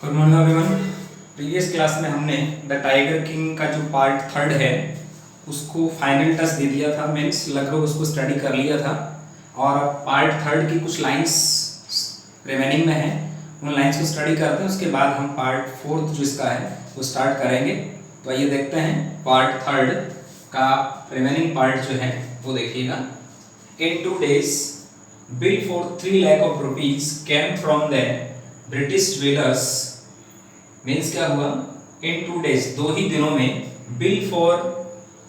Good morning everyone. Previous class में हमने the tiger king का जो पार्ट थर्ड है उसको फाइनल टच दे दिया था, मीन्स लगभग उसको स्टडी कर लिया था। और अब पार्ट थर्ड की कुछ लाइंस रिमेनिंग में है, उन लाइंस को स्टडी करते हैं। उसके बाद हम पार्ट फोर्थ जो इसका है वो स्टार्ट करेंगे। तो आइए देखते हैं पार्ट थर्ड का रिमेनिंग पार्ट जो है वो देखिएगा। इन 2 days bill for 3 lakh of rupees came from the British dwellers। Means क्या हुआ, इन 2 days 2 ही दिनों में bill for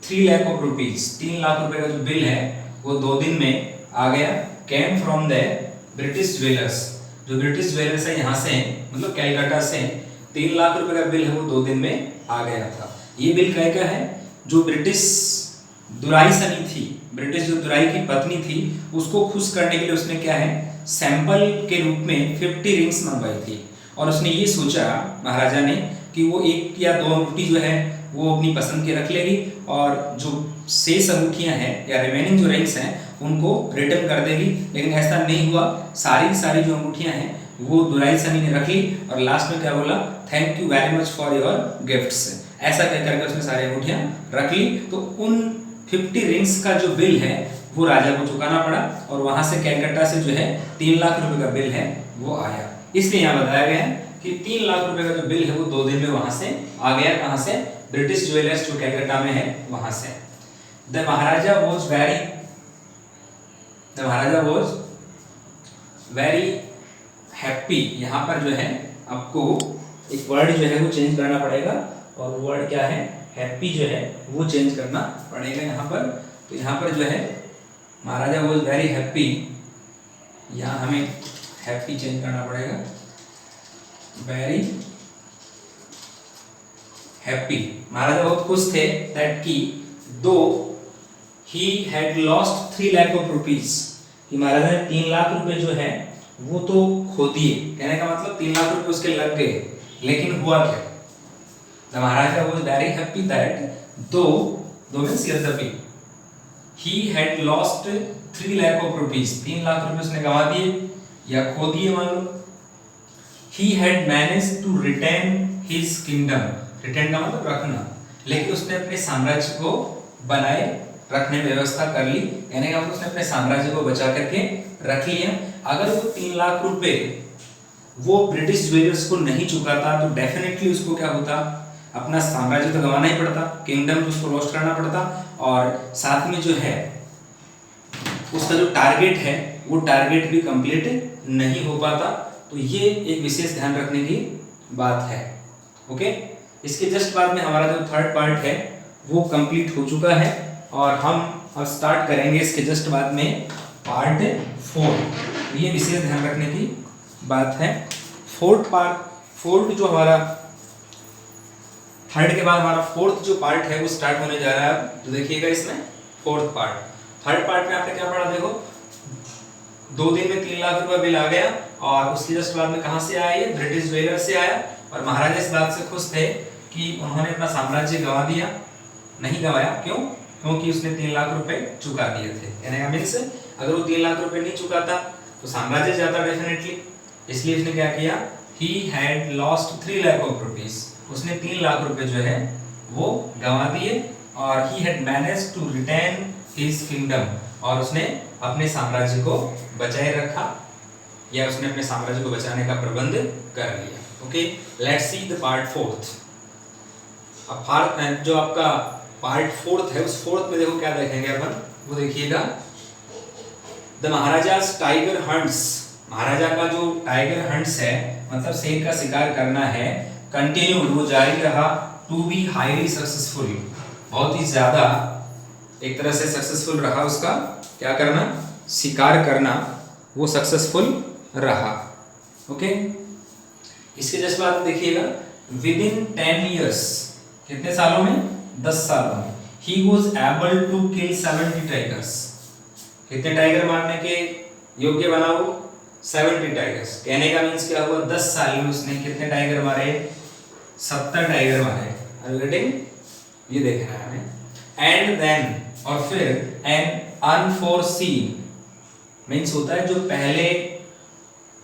3 lakh of rupees 3 lakh रुपए का जो बिल है वो 2 दिन में आ गया। Came from the British jewellers, जो ब्रिटिश ज्वेलर्स है यहाँ से, मतलब कैलकाटा से 3 लाख रुपए का बिल है वो 2 दिन में आ गया था। ये बिल क्या क्या है, जो ब्रिटिश दुराई सनी थी, ब्रिटिश जो दुराई की पत्नी थी, उसको खुश करने के लिए उसने क्या है, सैंपल के रूप में 50 रिंग्स मंगवाई थी। और उसने ये सोचा महाराजा ने कि वो 1 या 2 अंगूठी जो है वो अपनी पसंद की रख लेगी और जो शेष अंगूठियां हैं या रिमेनिंग जो रिंग्स हैं उनको रिटर्न कर देगी। लेकिन ऐसा नहीं हुआ, सारी जो अंगूठियां हैं वो दुराई सनी ने रख ली और लास्ट में क्या बोला, thank you very much for your gifts. ऐसा कह करके उसने सारी अंगूठियां रख ली। तो उन 50 रिंग्स का जो बिल है वो राजा को चुकाना पड़ा और वहां से कैलकाटा से जो है 3 लाख रुपए का बिल है वो आया। इसलिए यहाँ बताया गया है कि 3 लाख रुपए का जो बिल है वो 2 दिन में वहां से आ गया। कहां से, ब्रिटिश ज्वेलर्स जो कैलकाटा में है वहां से। The Maharaja was very happy. यहाँ पर जो है आपको एक वर्ड जो है वो चेंज करना पड़ेगा और वर्ड क्या है, हैप्पी जो है वो चेंज करना पड़ेगा यहाँ पर। तो यहाँ पर जो है महाराजा वॉज वेरी हैप्पी, यहाँ हमें हैप्पी चेंज करना पड़ेगा, वेरी हैप्पी। महाराजा बहुत खुश थे दैट कि दो he had lost 3 lakh of rupees, कि महाराजा ने 3 लाख रुपए जो है वो तो खो दिए। कहने का मतलब 3 लाख रुपए उसके लग गए, लेकिन हुआ क्या, the Maharaja was very happy that though means यद्यपि he had lost 3 lakh of rupees, 3 lakh रुपए उसने गंवा दिए या खो दिए मान लो। He had managed to retain his kingdom, retain का मतलब रखना, लेकिन उसने अपने साम्राज्य को बनाए रखने में व्यवस्था कर ली। यानी कि उसने अपने साम्राज्य को बचा करके रख लिया। अगर वो 3 लाख रुपए वो ब्रिटिश ज्वेलर्स को नहीं चुकाता तो डेफिनेटली उसको क्या होता, अपना साम्राज्य तो गंवाना ही पड़ता, किंगडम तो उसको लॉस्ट करना पड़ता और साथ में जो है उसका जो टारगेट है वो टारगेट भी कंप्लीट नहीं हो पाता। तो ये एक विशेष ध्यान रखने की बात है। ओके, इसके जस्ट बाद में हमारा जो थर्ड पार्ट है वो कंप्लीट हो चुका है और हम अब स्टार्ट करेंगे इसके जस्ट बाद में पार्ट 4। ये विशेष ध्यान रखने की बात है। फोर्थ जो हमारा थर्ड के बाद हमारा फोर्थ जो पार्ट है वो स्टार्ट होने जा रहा है। तो देखिएगा इसमें फोर्थ पार्ट, थर्ड पार्ट में आपने क्या पढ़ा, देखो 2 दिन में 3 लाख रुपए बिल आ गया और उसके जस्ट बाद में कहां से आया, ये ब्रिटिश ज्वेलर से आया। और महाराजा इस बात से खुश थे कि उन्होंने अपना साम्राज्य गंवा दिया, नहीं गंवाया, क्यों, क्योंकि उसने 3 लाख रुपए चुका दिए थे। यानी मींस अगर वो 3 लाख रुपए नहीं चुकाता तो साम्राज्य जाता डेफिनेटली। इसलिए उसने क्या किया, ही had lost 3 lakh of rupees, उसने 3 लाख रुपए जो है वो गंवा दिए। और he had managed to retain his kingdom, और उसने अपने साम्राज्य को बचाए रखा या उसने अपने साम्राज्य को बचाने का प्रबंध कर लिया। Okay, let's see the part fourth. अब जो आपका पार्ट फोर्थ है उस फोर्थ में देखो क्या देखेंगे अपन, वो देखिएगा द महाराजास टाइगर हंट्स। महाराजा का जो टाइगर हंट्स है मतलब शेर का शिकार करना है, कंटिन्यूड वो जारी रहा, टू बी हाईली सक्सेसफुल, बहुत ही ज्यादा एक तरह से सक्सेसफुल रहा उसका क्या करना, शिकार करना, वो सक्सेसफुल रहा। ओके, इसके जस्ट बाद देखिएगा विद इन 10 years, कितने सालों में, 10 सालों में, he was able to kill 70 tigers, कितने टाइगर मारने के योग्य बना वो, 70 टाइगर्स। कहने का मीन्स क्या हुआ, 10 साल में उसने कितने टाइगर मारे, 70 टाइगर मारे। आर यू गेटिंग, ये देखना है हमें। एंड देन, और फिर एन अनफोरसीन मीन्स होता है जो पहले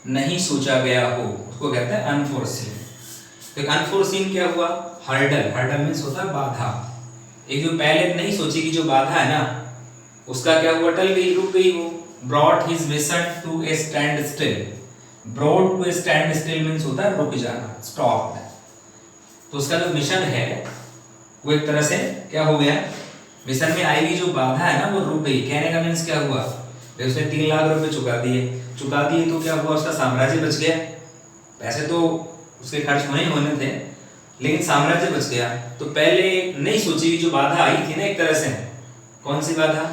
नहीं सोचा गया हो, उसको कहते हैं अनफोरसीन। तो एक अनफोर्सीन क्या हुआ, हर्डल, हर्डल मीन्स होता है बाधा। एक जो पहले नहीं सोची कि जो बाधा है ना उसका क्या हुआ, टल गई, रुक गई वो। Brought his mission to a standstill, brought to a standstill means होता है रुक जाना, स्टॉप। तो उसका जो मिशन है वो एक तरह से क्या हो गया, मिशन में आई हुई जो बाधा है ना वो रुक गई। कहने का मीन्स क्या हुआ, उसने 3 लाख रुपए चुका दिए तो क्या हुआ, उसका साम्राज्य बच गया। पैसे तो उसके खर्च होने थे लेकिन साम्राज्य बच गया। तो पहले नहीं सोची हुई जो बाधा आई थी ना एक तरह से, कौन सी बाधा,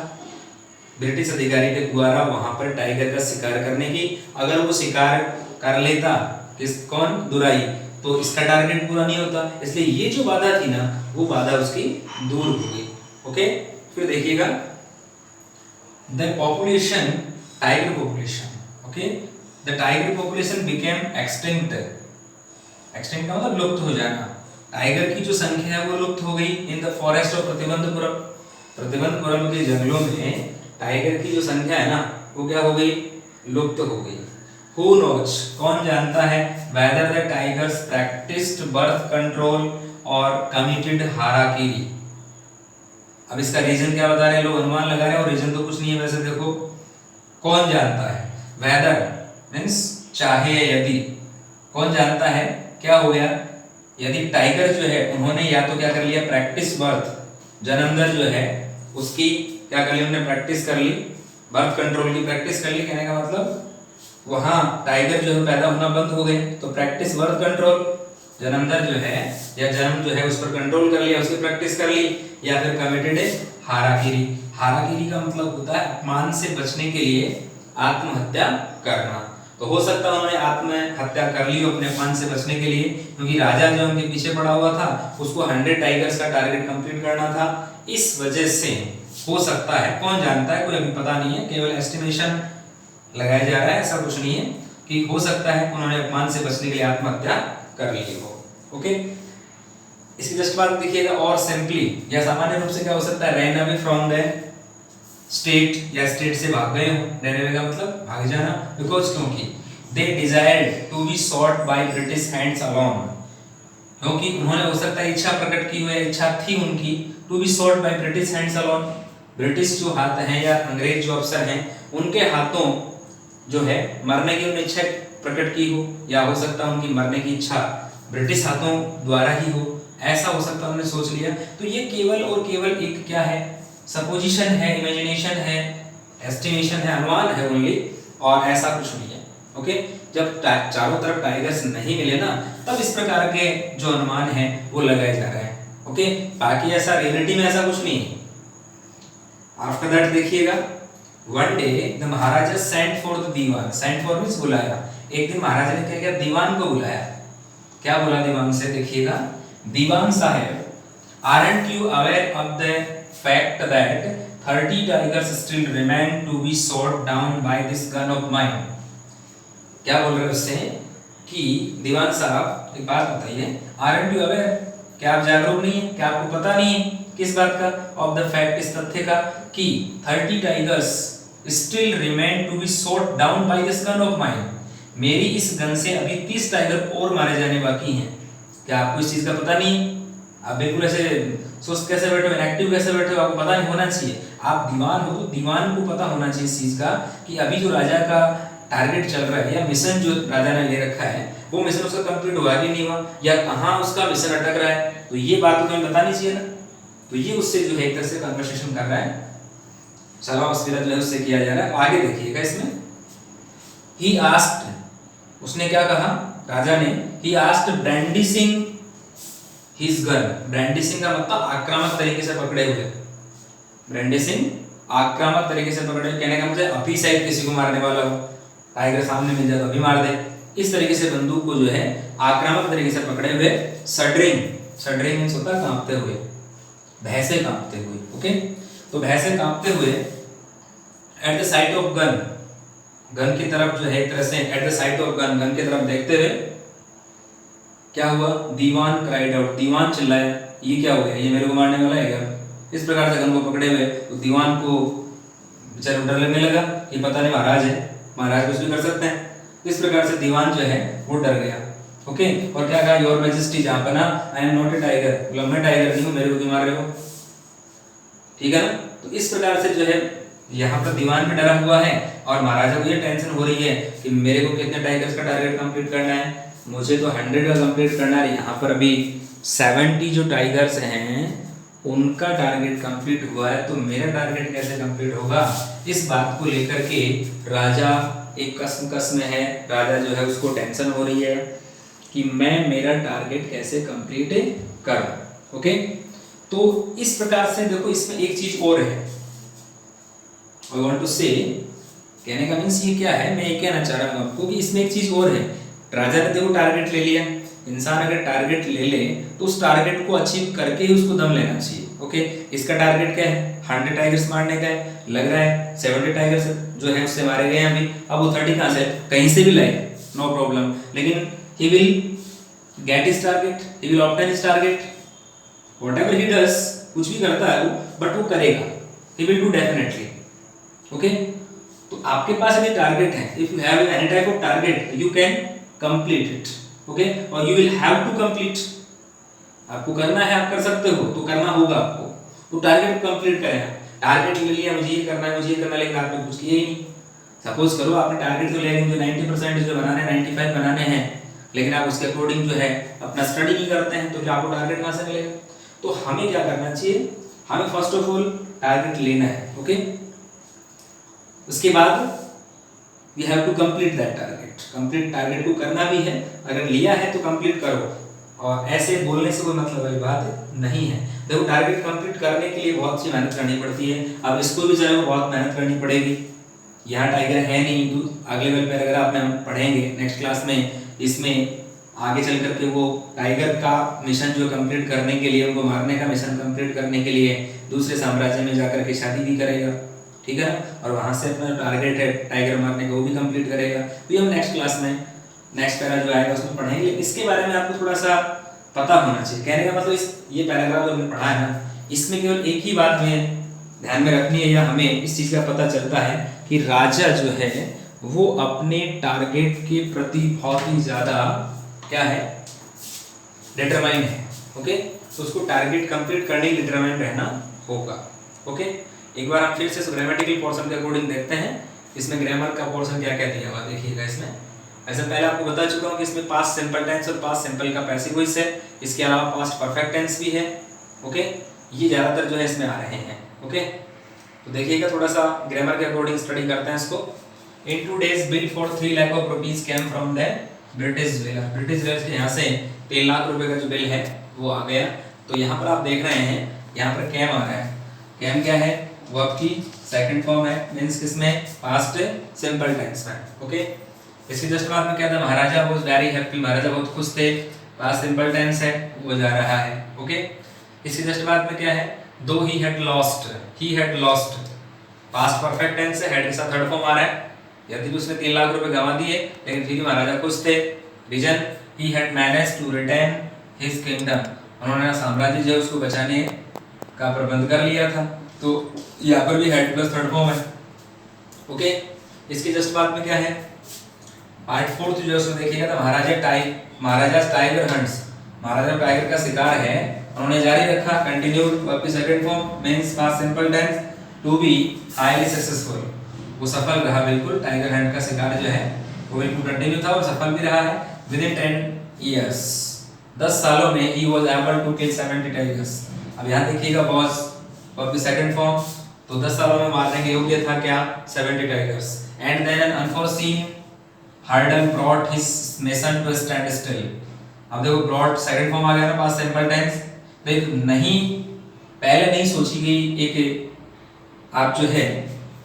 ब्रिटिश अधिकारी के द्वारा वहां पर टाइगर का शिकार करने की, अगर वो शिकार कर लेता कौन, दुराई, तो इसका टारगेट पूरा नहीं होता। इसलिए ये जो बाधा थी ना वो बाधा उसकी दूर हो गई। ओके, फिर देखिएगा the population, tiger population, okay, the tiger population became extinct. Extinct का मतलब लुप्त हो जाना। टाइगर की जो संख्या है वो लुप्त हो गई in the forest of Pratibandapuram. Pratibandapuram के जंगलों में टाइगर की जो संख्या है ना वो क्या हो गई, लुप्त हो गई। Who knows, कौन जानता है, whether the tigers practiced birth control or committed harakiri। अब इसका रीजन क्या बता रहे हैं लोग, अनुमान लगा रहे हैं और रीजन तो कुछ नहीं है वैसे। देखो कौन जानता है, whether मीन्स चाहे या यदि, कौन जानता है क्या हो गया, यदि टाइगर जो है उन्होंने या तो क्या कर लिया, प्रैक्टिस बर्थ, जन्मदर जो है उसकी क्या कर ली, उन्होंने प्रैक्टिस कर ली, बर्थ कंट्रोल की प्रैक्टिस कर ली। कहने का मतलब वहां टाइगर जो है पैदा होना बंद हो गए, तो प्रैक्टिस बर्थ कंट्रोल, जन्मदर जो है या जन्म जो है उस पर कंट्रोल कर लिया, उसकी प्रैक्टिस कर ली, या फिर कमिटेड हाराकिरी। हाराकिरी का मतलब होता है अपमान से बचने के लिए आत्महत्या करना। तो हो सकता है उन्होंने आत्महत्या कर ली अपने अपमान से बचने के लिए, क्योंकि राजा जो उनके पीछे पड़ा हुआ था उसको 100 टाइगर्स का टारगेट कंप्लीट करना था। इस वजह से हो सकता है, कौन जानता है, कोई अभी पता नहीं है, केवल एस्टिमेशन लगाया जा रहा है, ऐसा कुछ नहीं है, कि हो सकता है उन्होंने अपमान से बचने के लिए आत्महत्या कर ली हो। ओके, इसकी जस्ट बात देखिएगा, और सिंपली या सामान्य रूप से क्या हो सकता है, run away from the state, या स्टेट से भाग गए हो। रन अवे का मतलब भाग जाना, बिकॉज क्योंकि they desired to be short by British hands alone, क्योंकि उन्होंने हो सकता है इच्छा प्रकट की हुई, इच्छा थी उनकी, to be short by British hands alone, British जो हाथ हैं या अंग्रेज जो अफसर हैं उनके हाथों जो है मरने की उन्हें इच्छा प्रकट की हो, या हो सकता है उनकी मरने की इच्छा ब्रिटिश हाथों द्वारा ही हो, ऐसा हो सकता है उन्होंने सोच लिया। तो ये केवल और केवल एक क्या है, सपोजिशन है, इमेजिनेशन है, एस्टिमेशन है, अनुमान है ओनली, और ऐसा कुछ नहीं है। ओके, जब चारों तरफ टाइगर्स नहीं मिले ना तब इस प्रकार के जो अनुमान है वो लगाए जा रहे हैं। ओके, बाकी ऐसा रियलिटी में ऐसा कुछ नहीं है। आफ्टर दैट देखिएगा, one day the Maharaja sent for the Dewan, sent for means बुलाया। एक दिन महाराजा ने क्या किया, दीवान को बुलाया। क्या बोला दीवान से, देखिएगा, दीवान साहब, aren't you aware of the fact that 30 tigers still remain to be shot down by this gun of mine। क्या बोल रहे उससे कि दीवान साहब एक बात बताइए, aren't you aware, क्या आप जागरूक नहीं है, क्या आपको पता नहीं है किस बात का, ऑफ द फैक्ट, इस तथ्य का कि 30 tigers still remain to be shot down by this gun of mine, मेरी इस गन से अभी 30 टाइगर और मारे जाने बाकी हैं। क्या आपको इस चीज का पता नहीं? आप बिल्कुल ऐसे सुस्त कैसे बैठे हो, इनएक्टिव कैसे बैठे हो, आपको पता नहीं होना चाहिए। आप दीवान हो तो दीवान को पता होना चाहिए इस चीज का कि अभी जो राजा का टारगेट चल रहा है या मिशन जो राजा ने ले रखा है वो मिशन उसका कंप्लीट हुआ कि नहीं हुआ, या कहाँ उसका मिशन अटक रहा है, तो ये बात तो तुम्हें बतानी चाहिए ना। तो ये उससे जो है एक तरह से कन्वर्सेशन कर रहा है, सलाह मशविरा जो है उससे किया जा रहा है। आगे देखिएगा इसमें, ही आस्क्ड, उसने क्या कहा राजा ने, he asked brandishing his gun, brandishing का मतलब आक्रामक तरीके से पकड़े हुए, ब्रांडिशिंग आक्रामक तरीके से पकड़े हुए, कहने का मतलब अभी शायद किसी को मारने वाला हो, टाइगर सामने मिल जाए तो अभी मार दे, इस तरीके से बंदूक को जो है आक्रामक तरीके से पकड़े हुए, सडरिंग, सडरिंग मींस होता है कांपते हुए, भैंसे कांपते हुए। ओके, तो भैंसे कांपते हुए at the site of gun, gun की तरफ जो है एक तरह से at the site of gun, gun की तरफ देखते हुए क्या हुआ, दीवान क्राइड आउट, दीवान चिल्लाया, ये क्या हो गया, ये मेरे को मारने वाला है क्या। इस प्रकार से गन को पकड़े हुए तो दीवान को बेचारे डर लगने लगा, ये पता नहीं महाराज है, महाराज कुछ भी कर सकते हैं। इस प्रकार से दीवान जो है वो डर गया। ओके। और क्या कहा, योर मैजेस्टी, जहां पर ना I am not a tiger, मतलब मैं टाइगर नहीं हूं, मेरे को क्यों मार रहे हो, ठीक है ना। तो इस प्रकार से जो है यहाँ पर दीवान भी डरा हुआ है और महाराजा को ये टेंशन हो रही है कि मेरे को कितने टाइगर्स का टारगेट कंप्लीट करना है, मुझे तो 100 का कंप्लीट करना है। यहाँ पर अभी 70 जो टाइगर्स हैं उनका टारगेट कंप्लीट हुआ है, तो मेरा टारगेट कैसे कंप्लीट होगा। इस बात को लेकर के राजा एक कस में है, राजा जो है उसको टेंशन हो रही है कि मैं मेरा टारगेट कैसे कंप्लीट करूं। ओके, तो इस प्रकार से देखो इसमें एक चीज और है, आई वांट टू से, कहने का मीन्स ये क्या है, मैं ये कहना चाह रहा हूं आपको कि इसमें एक चीज और है। राजा ने देखो टारगेट ले लिया, इंसान अगर टारगेट ले ले तो उस टारगेट को अचीव करके ही उसको दम लेना चाहिए। ओके, इसका टारगेट क्या है, 100 टाइगर्स मारने का है, लग रहा है 70 टाइगर्स जो है उससे मारे गए हैं अभी। अब वो 30 कहां से, कहीं से भी लाए, नो प्रॉब्लम, लेकिन he will get his target, he will obtain his target, whatever he does, कुछ भी करता है वो, बट वो करेगा, he will do definitely. Okay, तो आपके पास यदि टारगेट है, if you have any type of target you can complete it. Okay, और you will have to complete, आपको करना है, आप कर सकते हो, तो करना होगा आपको, तो टारगेट कंप्लीट करें। टारगेट ले लिया, मुझे ये करना है, मुझे ये करना है, लेकिन आपने कुछ किया ही नहीं। सपोज करो आपने टारगेट तो ले लिया, मुझे 90% जो बनाने हैं, 95 बनाने हैं, लेकिन आप उसके अकॉर्डिंग जो है अपना स्टडी नहीं करते हैं, तो फिर आपको टारगेट कहां से मिलेगा। तो हमें क्या करना चाहिए, हमें फर्स्ट ऑफ ऑल टारगेट लेना है। ओके, उसके बाद we have to complete that target, complete target को करना भी है, अगर लिया है तो कंप्लीट करो, और ऐसे बोलने से कोई मतलब वाली बात नहीं है। देखो टारगेट कंप्लीट करने के लिए बहुत सी मेहनत करनी पड़ती है, अब इसको भी जो बहुत मेहनत करनी पड़ेगी। यहाँ टाइगर है नहीं, अगले लेवल पर अगर आप हम पढ़ेंगे नेक्स्ट क्लास में, इसमें आगे चल करके वो टाइगर का मिशन जो कंप्लीट करने के लिए, उनको मारने का मिशन कंप्लीट करने के लिए दूसरे साम्राज्य में जाकर के शादी भी करेगा, ठीक है ना, और वहां से अपना टारगेट है टाइगर मारने का वो भी कंप्लीट करेगा। तो ये हम नेक्स्ट क्लास में, नेक्स्ट पैरा जो आएगा उसमें पढ़ेंगे। इसके बारे में आपको थोड़ा सा पता होना चाहिए, कहने का मतलब इस ये पैराग्राफ जो हमने पढ़ा है ना, इसमें केवल एक ही बात हमें ध्यान में रखनी है, या हमें इस चीज का पता चलता है कि राजा जो है वो अपने टारगेट के प्रति बहुत ही ज्यादा क्या है, डिटरमाइंड है। ओके, तो उसको टारगेट कंप्लीट करने के लिए डिटरमाइंड रहना होगा। ओके, एक बार हम फिर से ग्रामेटिकल पोर्शन के अकॉर्डिंग देखते हैं, इसमें ग्रामर का पोर्शन क्या क्या दिया हुआ देखिएगा। इसमें ऐसे पहले आपको बता चुका हूं कि इसमें पास्ट सिंपल टेंस और पास्ट सिंपल का पैसिव वॉइस है, इसके अलावा पास्ट परफेक्ट टेंस भी है। ओके, ये ज्यादातर जो है इसमें आ रहे हैं। ओके, तो देखिएगा थोड़ा सा ग्रामर के अकॉर्डिंग स्टडी करते हैं इसको। इन 2 days bill for 3 lakh of rupees came from the British well, British well से यहाँ से 3 लाख रुपए का जो बिल है वो आ गया। तो यहाँ पर आप देख रहे हैं, यहाँ पर कैम आ रहा है, कैम क्या है, वर्ब की सेकंड फॉर्म है, मींस किसमें, पास्ट सिंपल टेंस में। ओके, इसके जस्ट बाद में क्या था, महाराजा वाज वेरी हैप्पी, महाराजा बहुत खुश थे, पास्ट सिंपल टेंस है, वो जा रहा है। ओके, इसके जस्ट बाद में क्या है, दो he had lost, he had lost, past perfect tense है, हैड के साथ थर्ड फॉर्म आ रहा है, यदि भी उसने 3 लाख रुपए गंवा दिए लेकिन फिर भी महाराजा खुश थे। Reason, he had managed to retain his kingdom, उन्होंने साम्राज्य जो है उसको बचाने का प्रबंध कर लिया था। तो यहाँ पर भी हेड प्लस थर्ड फॉर्म है। ओके, इसके जस्ट बाद में क्या है, पार्ट 4 जो है उसमें देखिएगा तो Maharaja tiger hunts, Maharaja tiger का शिकार है, उन्होंने जारी रखा, कंटिन्यूड वर्ब की second form means past simple tense, to be highly successful, वो सफल रहा बिल्कुल, टाइगर हंट का शिकार जो है वो बिल्कुल कंटिन्यू था और सफल भी रहा है। विद इन 10 years, 10 सालों में he was able to kill 70 tigers. अब यहाँ देखिएगा बॉस वर्ब की सेकंड फॉर्म, तो 10 सालों में मारने के योग्य था क्या, 70 tigers. And then an unforeseen hurdle brought his mission to standstill. अब देखो ब्रॉट सेकंड फॉर्म आ गया ना, पास्ट सिंपल टेंस, तो एक नहीं, पहले नहीं सोची गई एक आप जो है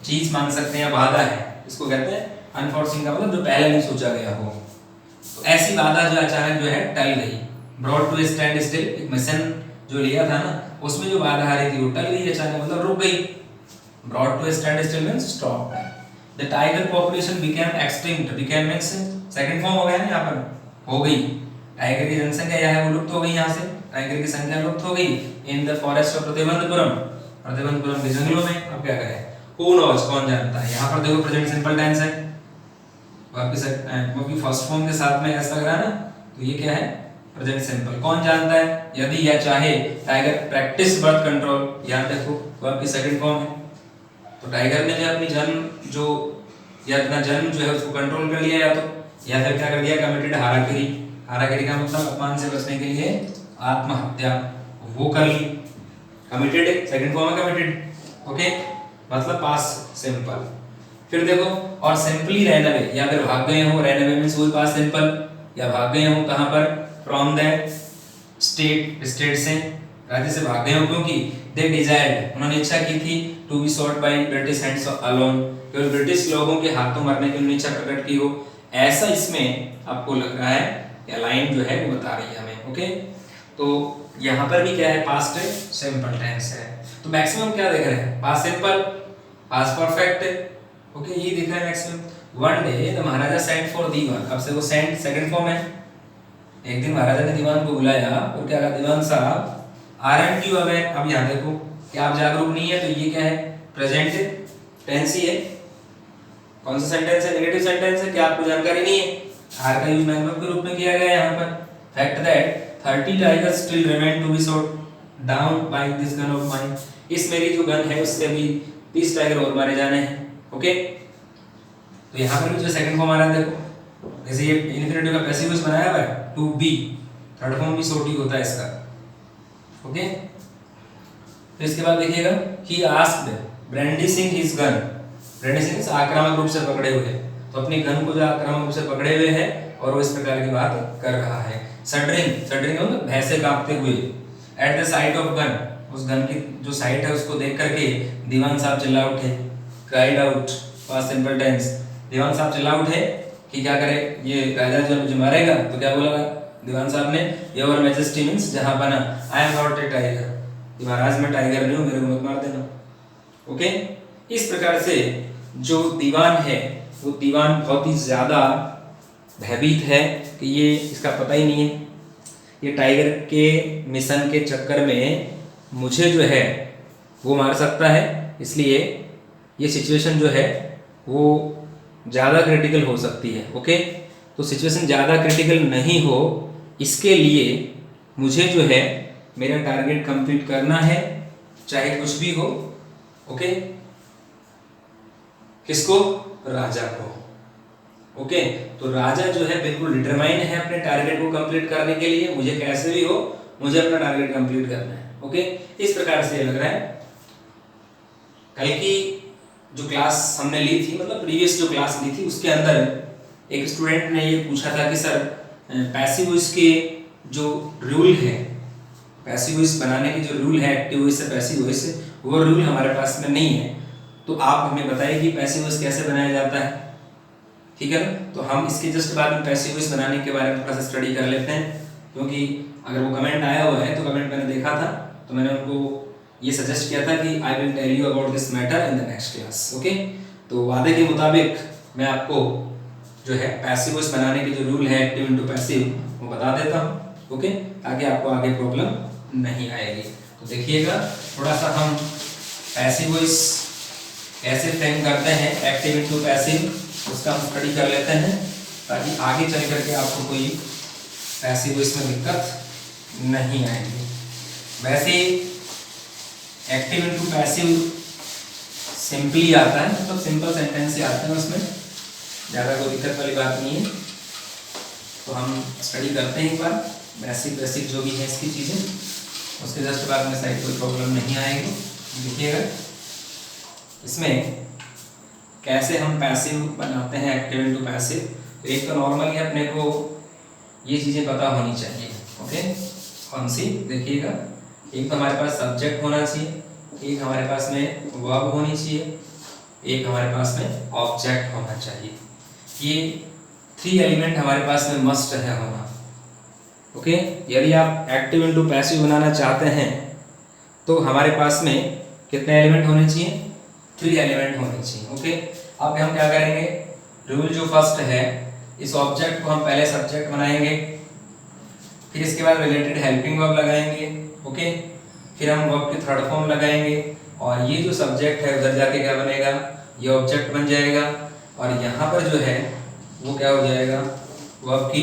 चीज मान सकते हैं, बाधा है, इसको कहते हैं अनफोर्सीन का मतलब जो पहले नहीं सोचा गया हो। तो ऐसी बाधा जो अचानक जो है टल गई, ब्रॉट टू स्टैंड स्टिल, एक मिशन जो लिया था ना उसमें जो बाधा आ रही थी वो टल गई अचानक, मतलब रुक गई। Brought to standstill means stop. The tiger population became extinct, became means second form हो गया ना, यहाँ पर हो गई, टाइगर की जनसंख्या यह है वो लुप्त हो गई, यहाँ से टाइगर की संख्या लुप्त हो गई। In the forest of Pratibandapuram, Pratibandapuram के जंगलों में। अब क्या करें, हु नोज, कौन जानता है। यहाँ पर देखो प्रेजेंट सिंपल टेंस है, वर्ब की फर्स्ट फॉर्म के साथ में ऐसा लग रहा है ना, तो ये क्या है, प्रेजेंट सिंपल। कौन जानता है, यदि या चाहे टाइगर प्रैक्टिस बर्थ कंट्रोल, यहाँ देखो वर्ब की सेकंड फॉर्म है। तो टाइगर ने जो अपनी जन्म जो या अपना जन्म जो है उसको कंट्रोल कर लिया, या फिर क्या कर दिया, कमिटेड हाराकिरी। हाराकिरी का मतलब अपमान से बचने के लिए आत्महत्या, वो कर ली। कमिटेड सेकंड फॉर्म है कमिटेड, ओके, मतलब पास्ट सिंपल। फिर देखो, और सिंपली रैन अवे, या फिर भाग गए हो, रैन अवे मींस वही पास्ट सिंपल, या भाग गए हो कहां पर, फ्रॉम दैट स्टेट, स्टेट से, राज्य से भाग गए हो, क्योंकि दे डिजायर्ड, उन्होंने इच्छा की थी, to be shot by British hands alone, केवल ब्रिटिश लोगों के हाथों मरने की उन्होंने इच्छा प्रकट की हो, ऐसा इसमें आपको लग रहा है, या लाइन जो है वो बता रही है हमें, ओके। तो यहाँ पर भी क्या है, पास्ट सिंपल टेंस है। तो मैक्सिमम क्या देख रहे हैं, past simple, past perfect, okay, ये दिख रहा है maximum. One day the Maharaja sent for Dewan, अब से वो सेंट सेकंड फॉर्म है। एक दिन महाराजा ने दीवान को बुलाया और क्या कहा, दीवान साहब आरएंट यू अवेयर, अब यहाँ देखो कि आप जागरूक नहीं है, तो ये क्या है, प्रेजेंट टेंस ही है। कौन सा सेंटेंस है, नेगेटिव सेंटेंस है, क्या आपको जानकारी नहीं है, आर का यूज मैक्सिमम के रूप में किया गया है यहाँ पर। Fact that 30 tigers still remain to be shot down by this gun of mine, इस मेरी जो गन है उससे भी 30 टाइगर और मारे जाने हैं, ओके। तो यहाँ पर भी जो सेकंड फॉर्म आ रहा है, देखो जैसे ये इन्फिनिटिव का पैसिव वॉइस बनाया हुआ है, टू बी, थर्ड फॉर्म भी शॉट ही होता है इसका, ओके। फिर इसके बाद देखिएगा, he asked brandishing his gun, brandishing आक्रामक रूप से पकड़े हुए, तो अपनी गन को जो आक्रामक रूप से पकड़े हुए है और वो इस प्रकार की बात कर रहा है। सडरिंग, सडरिंग मतलब भय से कांपते हुए, at the site of gun, उस गन की जो साइट है उसको देख करके दीवान साहब चिल्ला उठे, cried out, past simple tense, दीवान साहब चिल्ला उठे कि क्या करे, ये राजा जो मुझे मारेगा, तो क्या बोला दीवान साहब ने, योर मैजेस्टी मींस जहां बना, I am not a tiger, कि महाराज मैं टाइगर नहीं हूं, मेरे को मत मार देना, ओके। इस प्रकार से जो दीवान है वो दीवान बहुत ही ज्यादा भयभीत है कि ये इसका पता ही नहीं है, ये टाइगर के मिशन के चक्कर में मुझे जो है वो मार सकता है, इसलिए ये सिचुएशन जो है वो ज़्यादा क्रिटिकल हो सकती है, ओके। तो सिचुएशन ज़्यादा क्रिटिकल नहीं हो इसके लिए मुझे जो है मेरा टारगेट कंप्लीट करना है, चाहे कुछ भी हो, ओके। किसको, राजा को, ओके। तो राजा जो है बिल्कुल डिटरमाइन है अपने टारगेट को कंप्लीट करने के लिए, मुझे कैसे भी हो मुझे अपना टारगेट कंप्लीट करना है, ओके। इस प्रकार से लग रहा है। कल की जो क्लास हमने ली थी, मतलब प्रीवियस जो क्लास ली थी, उसके अंदर एक स्टूडेंट ने ये पूछा था कि सर पैसिव वॉइस के जो रूल है, पैसिव वॉइस बनाने के जो रूल है एक्टिव वॉइस से पैसिव वॉइस से, वो रूल हमारे पास में नहीं है, तो आप हमें बताइए कि पैसिव वॉइस कैसे बनाया जाता है, ठीक है ना। तो हम इसके जस्ट बाद में पैसिव वॉइस बनाने के बारे में थोड़ा सा स्टडी कर लेते हैं, क्योंकि अगर वो कमेंट आया हुआ है तो कमेंट मैंने देखा था, तो मैंने उनको ये सजेस्ट किया था कि I will tell you about this matter in the next class, okay. तो वादे के मुताबिक मैं आपको जो है पैसिव वॉइस बनाने के जो रूल है एक्टिव इनटू पैसिव वो बता देता हूँ, ओके, ताकि आपको आगे प्रॉब्लम नहीं आएगी। तो देखिएगा थोड़ा सा हम पैसिव वॉइस कैसे फ्रेम करते हैं एक्टिव इनटू पैसिव, उसका हम स्टडी कर लेते हैं, ताकि आगे चल करके आपको कोई पैसिव वॉइस में दिक्कत नहीं आएगी। वैसे एक्टिव इनटू पैसिव सिंपली आता है, मतलब सिंपल सेंटेंस ही आते हैं, उसमें ज़्यादा कोई दिक्कत वाली बात नहीं है। तो हम स्टडी करते हैं एक बार बेसिक बेसिक जो भी है इसकी चीज़ें, उसके जस्ट बाद में शायद कोई प्रॉब्लम नहीं आएगी। देखिएगा इसमें कैसे हम पैसिव बनाते हैं एक्टिव इनटू पैसिव। एक तो नॉर्मली अपने को ये चीज़ें पता होनी चाहिए, ओके। कौन सी, देखिएगा एक तो हमारे पास सब्जेक्ट होना चाहिए, एक हमारे पास में वर्ब होनी चाहिए, एक हमारे पास में ऑब्जेक्ट होना चाहिए। ये 3 एलिमेंट हमारे पास में मस्ट है होना, ओके। यदि आप एक्टिव इनटू पैसिव बनाना चाहते हैं तो हमारे पास में कितने एलिमेंट होने चाहिए, 3 एलिमेंट होने चाहिए, ओके। अब हम क्या करेंगे, रूल जो फर्स्ट है, इस ऑब्जेक्ट को हम पहले सब्जेक्ट बनाएंगे, फिर इसके बाद रिलेटेड हेल्पिंग वर्ब लगाएंगे, ओके। फिर हम वर्ब की थर्ड फॉर्म लगाएंगे, और ये जो सब्जेक्ट है उधर जाके क्या बनेगा, ये ऑब्जेक्ट बन जाएगा, और यहाँ पर जो है वो क्या हो जाएगा, वर्ब की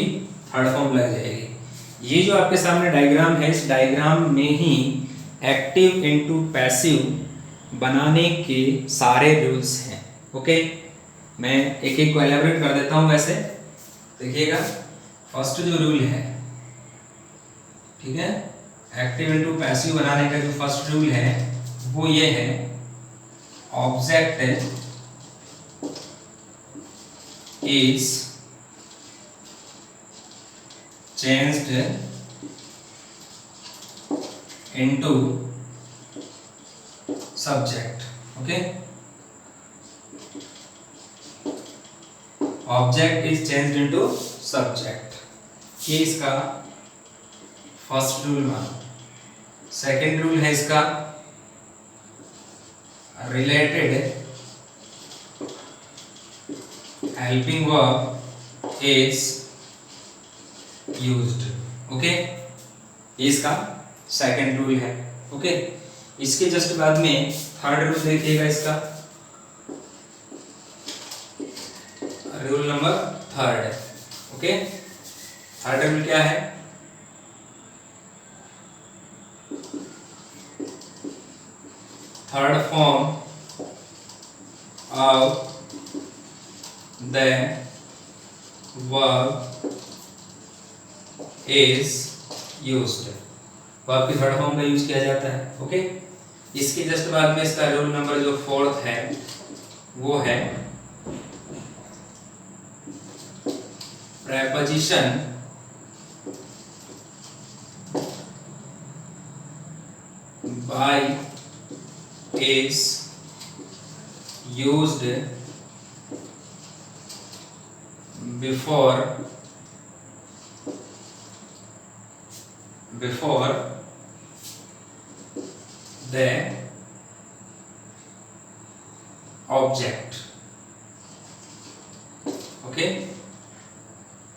थर्ड फॉर्म लग जाएगी। ये जो आपके सामने डायग्राम है, इस डायग्राम में ही एक्टिव इनटू पैसिव बनाने के सारे रूल्स हैं। ओके, मैं एक एक को एलैबोरेट कर देता हूं। वैसे देखिएगा, फर्स्ट जो रूल है, ठीक है, एक्टिव इनटू पैसिव बनाने का जो फर्स्ट रूल है वो ये है, object is changed into subject. Okay, object is changed into subject, ये इसका फर्स्ट रूल मानो। सेकेंड रूल है इसका, related helping verb is used. Okay, इसका सेकेंड रूल है। ओके, इसके जस्ट बाद में थर्ड रूल देखिएगा, इसका rule number third. Okay, third rule क्या है, third form of the verb is used, verb की थर्ड फॉर्म का यूज किया जाता है। ओके, इसके जस्ट बाद में इसका रूल नंबर जो फोर्थ है वो है, preposition by is used before the object। Okay,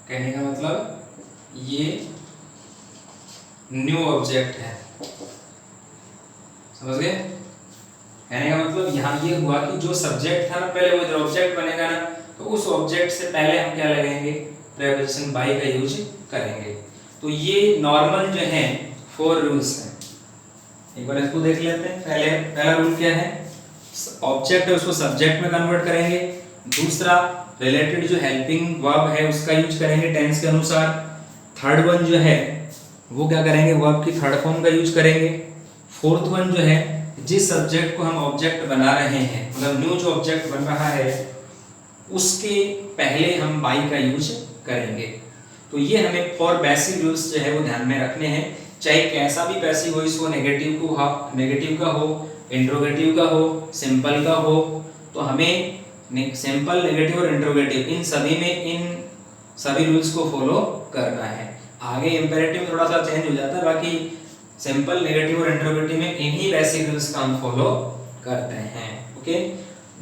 कहने का मतलब ये न्यू ऑब्जेक्ट है, समझ गए? कहने का मतलब यहाँ ये हुआ कि जो सब्जेक्ट था ना पहले, वो जो ऑब्जेक्ट बनेगा ना, तो उस ऑब्जेक्ट से पहले हम क्या लगाएंगे, प्रीपोजिशन बाय का यूज करेंगे। तो ये नॉर्मल जो है 4 रूल्स हैं, एक बार इसको देख लेते हैं। पहला रूल क्या है, ऑब्जेक्ट है उसको सब्जेक्ट में कन्वर्ट करेंगे। दूसरा, रिलेटेड जो हेल्पिंग वर्ब है उसका यूज करेंगे टेंस के अनुसार। थर्ड वन जो है वो क्या करेंगे, वर्ब की थर्ड फॉर्म का यूज करेंगे। फोर्थ वन जो है, जिस सब्जेक्ट को हम ऑब्जेक्ट बना रहे हैं, मतलब न्यू जो ऑब्जेक्ट बन रहा है उसके पहले हम बाई का यूज करेंगे। तो ये हमें 4 बेसिक रूल्स जो है वो ध्यान में रखने हैं, चाहे कैसा भी पैसिव वॉइस हो, नेगेटिव का हो, इंट्रोगेटिव का हो, सिंपल का हो, तो हमें सिंपल, नेगेटिव और इंट्रोगेटिव इन सभी में इन सभी रूल्स को फॉलो करना है। आगे इंपेरेटिव थोड़ा सा चेंज हो जाता है, बाकी सिंपल, नेगेटिव और इंट्रोगेटिव में इन्हीं बेसिक रूल्स का हम फॉलो करते हैं। ओके,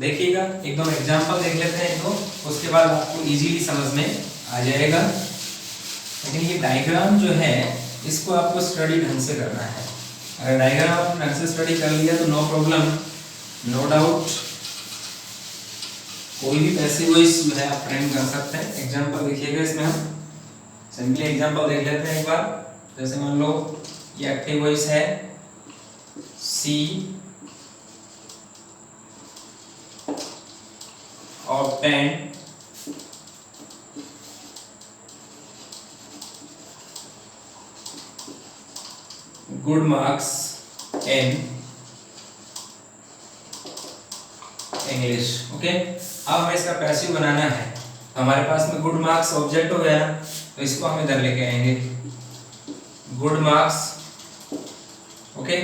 देखिएगा, एकदम एग्जांपल देख लेते हैं तो उसके बाद आपको इजीली समझ में आ जाएगा। लेकिन ये डायग्राम जो है इसको आपको स्टडी ढंग से करना है। अगर डायग्राम आपने ढंग से स्टडी कर लिया तो नो प्रॉब्लम, नो डाउट, कोई भी पैसिव वॉइस जो है आप फ्रेम कर सकते हैं। एग्जांपल देखिएगा, इसमें हम सिंपली एग्जांपल देख लेते हैं एक बार। जैसे मान लो ये एक्टिव वॉइस है, सी obtained good marks in English। Okay, अब हमें इसका पैसिव बनाना है, तो हमारे पास में गुड मार्क्स ऑब्जेक्ट हो गया ना, तो इसको हम इधर लेके आएंगे, गुड मार्क्स। ओके,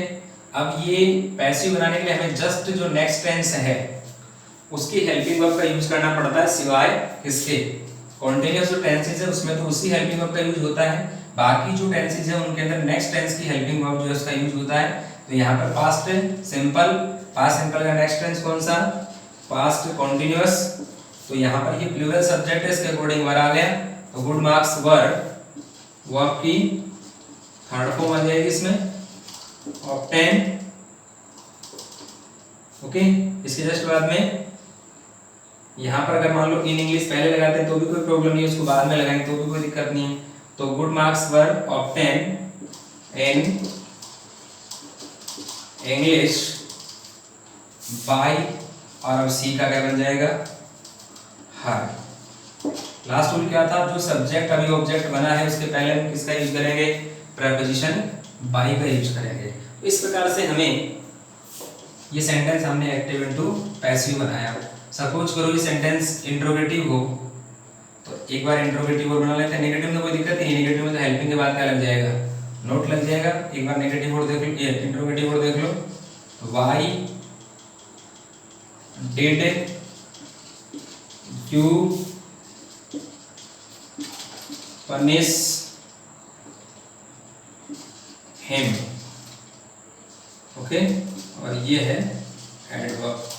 अब ये पैसिव बनाने के लिए हमें जस्ट जो नेक्स्ट टेंस है उसकी हेल्पिंग वर्ब का यूज करना पड़ता है, सिवाय इसके कॉन्टिन्यूअस जो टेंसेस है उसमें तो उसी हेल्पिंग वर्ब का यूज होता है। बाकी जो टेंसेस है उनके अंदर नेक्स्ट टेंस की हेल्पिंग वर्ब जो है उसका यूज होता है। तो यहाँ पर पास्ट सिंपल, पास्ट सिंपल का नेक्स्ट टेंस कौन सा, पास्ट कॉन्टिन्यूअस। तो यहाँ पर ये प्लूरल सब्जेक्ट है, इसके अकॉर्डिंग वर आ गया। तो गुड मार्क्स वर, वर्ब की थर्ड फॉर्म आ जाएगी इसमें, ऑब्टेन। ओके, इसके जस्ट बाद में यहाँ पर अगर मान लो इन इंग्लिश पहले लगाते हैं तो भी कोई प्रॉब्लम नहीं है, उसको बाद में लगाएंगे तो भी कोई दिक्कत नहीं है। तो good marks were obtain in English by, और अब सी का क्या बन जाएगा, हर। लास्ट रूल क्या था, जो सब्जेक्ट अभी ऑब्जेक्ट बना है उसके पहले हम किसका यूज करेंगे, प्रीपोजिशन बाय का यूज करेंगे। तो इस प्रकार से हमें ये सेंटेंस हमने एक्टिव इनटू पैसिव बनाया। सपोज करो ये सेंटेंस इंट्रोगेटिव हो, तो एक बार इंट्रोगेटिव वर्ड बना लेते हैं। नेगेटिव में कोई दिक्कत नहीं, नेगेटिव में तो हेल्पिंग के बाद क्या लग जाएगा, नोट लग जाएगा। एक बार नेगेटिव वर्ड देख लो, ये इंट्रोगेटिव वर्ड देख लो, why did you punish him, okay. और ये है एडवर्ब।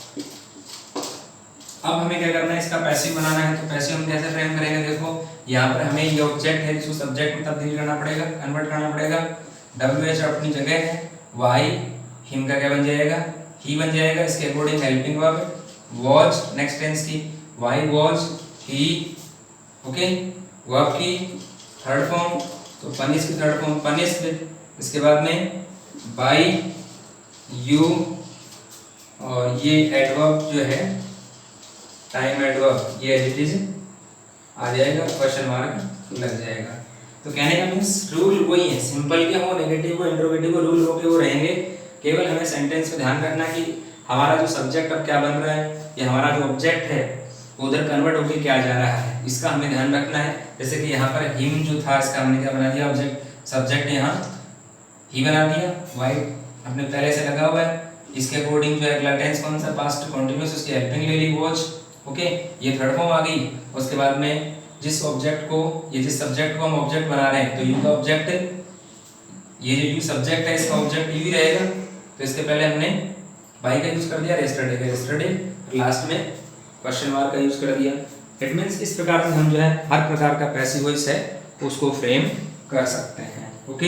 अब हमें क्या करना है, इसका पैसिव बनाना है। तो पैसिव हम कैसे फ्रेम करेंगे, देखो यहाँ पर हमें ये ऑब्जेक्ट है जिसको सब्जेक्ट में तब्दील करना पड़ेगा, कन्वर्ट करना पड़ेगा। WH अपनी जगह है, वाई हिम का क्या बन जाएगा, ही बन जाएगा। इसके according helping verb was, next tense की why was he, okay. Verb की थर्ड फॉर्म, तो पनिश की थर्ड फॉर्म पनिश्ड। इसके बाद में बाई यू, और ये एडवर्ब जो है टाइम एडवर्ब, ये एज इट इज आ जाएगा, क्वेश्चन मार्क लग जाएगा। तो कहने का मीन्स रूल वही है, सिंपल के हो, नेगेटिव हो, इंट्रोगेटिव हो, रूल हो के वो रहेंगे। केवल हमें सेंटेंस पे ध्यान रखना कि हमारा जो सब्जेक्ट अब क्या बन रहा है, या हमारा जो ऑब्जेक्ट है उधर कन्वर्ट होकर क्या जा रहा है, इसका हमें ध्यान रखना है। जैसे कि यहाँ पर हिम जो था, इसका हमने क्या बना दिया, ऑब्जेक्ट सब्जेक्ट यहाँ ही बना दिया, वाइट अपने पहले से लगा हुआ है। इसके अकॉर्डिंग जो अगला टेंस कौन सा, पास्ट कंटिन्यूअस, उसकी हेल्पिंग ले ली वॉच, ओके। ये थर्ड फॉर्म आ गई। उसके बाद में जिस ऑब्जेक्ट को, ये जिस सब्जेक्ट को हम ऑब्जेक्ट बना रहे हैं, तो यू का ऑब्जेक्ट, ये जो यू सब्जेक्ट है इसका ऑब्जेक्ट यू ही रहेगा। तो इसके पहले हमने बाई का यूज कर दिया, यस्टरडे का यस्टरडे, लास्ट में क्वेश्चन मार्क का यूज कर दिया। इट मींस इस प्रकार से हम जो है हर प्रकार का पैसिव वॉइस है उसको फ्रेम कर सकते हैं, ओके।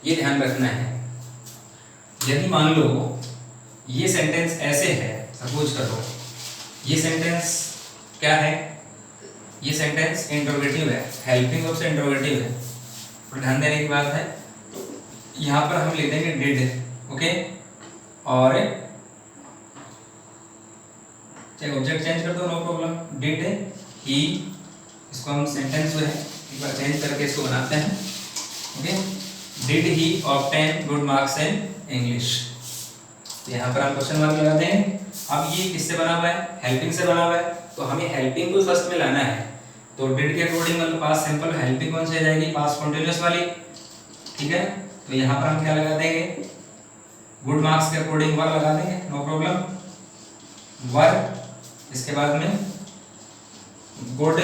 ये ध्यान रखना है। यदि मान लो ये सेंटेंस ऐसे है, सपोज करो ये सेंटेंस क्या है, ये सेंटेंस इंट्रोगेटिव है, हेल्पिंग वर्ब से इंट्रोगेटिव है। और ध्यान देने की बात है, यहाँ पर हम ले देंगे डिड, ओके। और चाहे ऑब्जेक्ट चेंज कर दो, नो प्रॉब्लम। डिड ही, इसको हम सेंटेंस जो है एक बार चेंज करके इसको बनाते हैं, okay. Did he obtain good marks in English. यहाँ पर हम क्वेश्चन मार्क लगा देंगे। अब ये किससे बना हुआ है, हेल्पिंग से बना हुआ है, तो हमें हेल्पिंग को फर्स्ट में लाना है। तो डिड के अकॉर्डिंग मतलब पास्ट सिंपल, हेल्पिंग कौन सी आ जाएगी, पास्ट कंटीन्यूअस वाली, ठीक है। तो यहाँ पर हम क्या लगा देंगे, गुड मार्क्स के अकॉर्डिंग वर लगा देंगे, नो प्रॉब्लम, वर। इसके बाद में good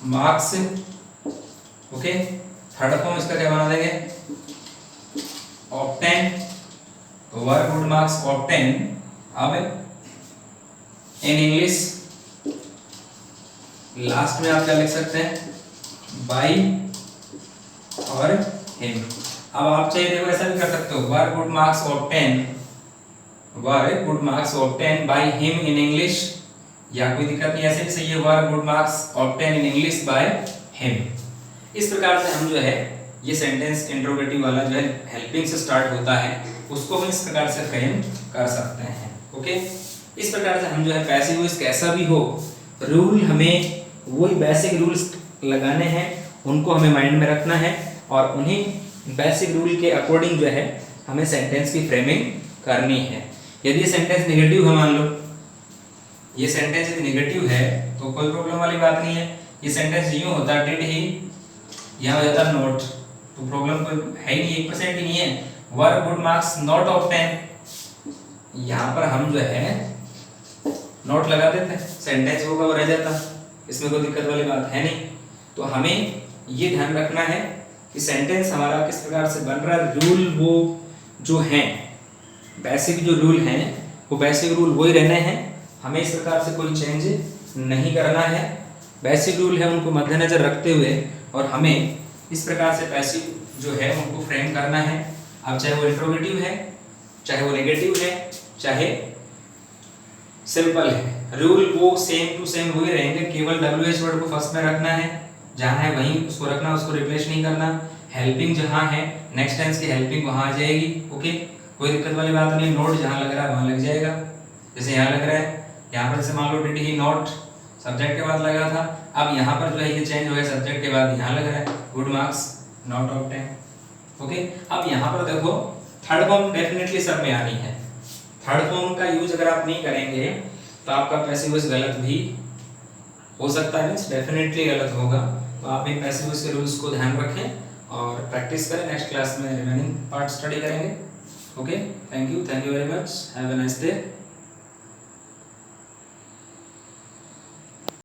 marks, okay. Third form इसका क्या बना देंगे, ऑब्टेन, तो वर गुड मार्क्स ऑब्टेन। अब इन इंग्लिश लास्ट में आप क्या लिख सकते हैं, बाई और हिम। अब आप चाहिए देखो ऐसा भी कर सकते हो, were good marks obtain, were good marks obtain by him in English, या कोई दिक्कत नहीं, ऐसे भी सही है, were good marks obtain in English by him. इस प्रकार से हम जो है ये सेंटेंस इंट्रोगेटिव वाला जो है हेल्पिंग से स्टार्ट होता है, उसको हम इस प्रकार से फ्रेम कर सकते हैं, ओके। इस प्रकार से हम जो है पैसिव वॉइस कैसा भी हो, रूल हमें वही बेसिक रूल्स लगाने हैं, उनको हमें माइंड में रखना है, और उन्हीं बेसिक रूल के अकॉर्डिंग जो है हमें सेंटेंस की फ्रेमिंग करनी है। यदि ये सेंटेंस नेगेटिव है, मान लो ये सेंटेंस यदि नेगेटिव है तो कोई प्रॉब्लम वाली बात नहीं है। ये सेंटेंस यूं होता डिड ही, यहाँ हो जाता नोट, तो प्रॉब्लम कोई है ही नहीं, 1% ही नहीं है। Were good marks not obtain, यहाँ पर हम जो है नोट लगा देते हैं, सेंटेंस वो कवर रह जाता, इसमें कोई दिक्कत वाली बात है नहीं। तो हमें ये ध्यान रखना है कि सेंटेंस हमारा किस प्रकार से बन रहा है, रूल वो जो हैं बेसिक जो रूल हैं वो बेसिक रूल वही रहने हैं, हमें इस प्रकार से कोई चेंज नहीं करना है। बेसिक रूल है उनको मद्देनजर रखते हुए और हमें इस प्रकार से पैसिव जो है उनको फ्रेम करना है। अब चाहे वो इंट्रोगेटिव है, चाहे वो नेगेटिव है, चाहे सिंपल है, रूल वो सेम टू सेम वही रहेंगे, केवल WH वर्ड को फर्स्ट में रखना है, जहाँ है वहीं उसको रखना, उसको रिप्लेस नहीं करना। हेल्पिंग जहाँ है नेक्स्ट टेंस की हेल्पिंग वहाँ आ जाएगी। ओके, कोई दिक्कत वाली बात नहीं। नोट जहाँ लग रहा है वहाँ लग जाएगा, जैसे यहाँ लग रहा है, यहाँ पर जैसे मान लो डिड ही नोट सब्जेक्ट के बाद लगा था, अब यहाँ पर जो है ये चेंज हो गया, सब्जेक्ट के बाद यहाँ लग रहा है, good marks, not out 10। Okay, अब यहाँ पर देखो थर्ड फॉर्म डेफिनेटली सब में आनी है। थर्ड फॉर्म का यूज अगर आप नहीं करेंगे तो आपका पैसिव वॉइस गलत भी हो सकता है, मीन्स डेफिनेटली गलत होगा। तो आप इन पैसिव वॉइस के रूल्स को ध्यान रखें और प्रैक्टिस करें। नेक्स्ट क्लास में रिमेनिंग पार्ट स्टडी करेंगे। Okay, thank you very much, have a nice day.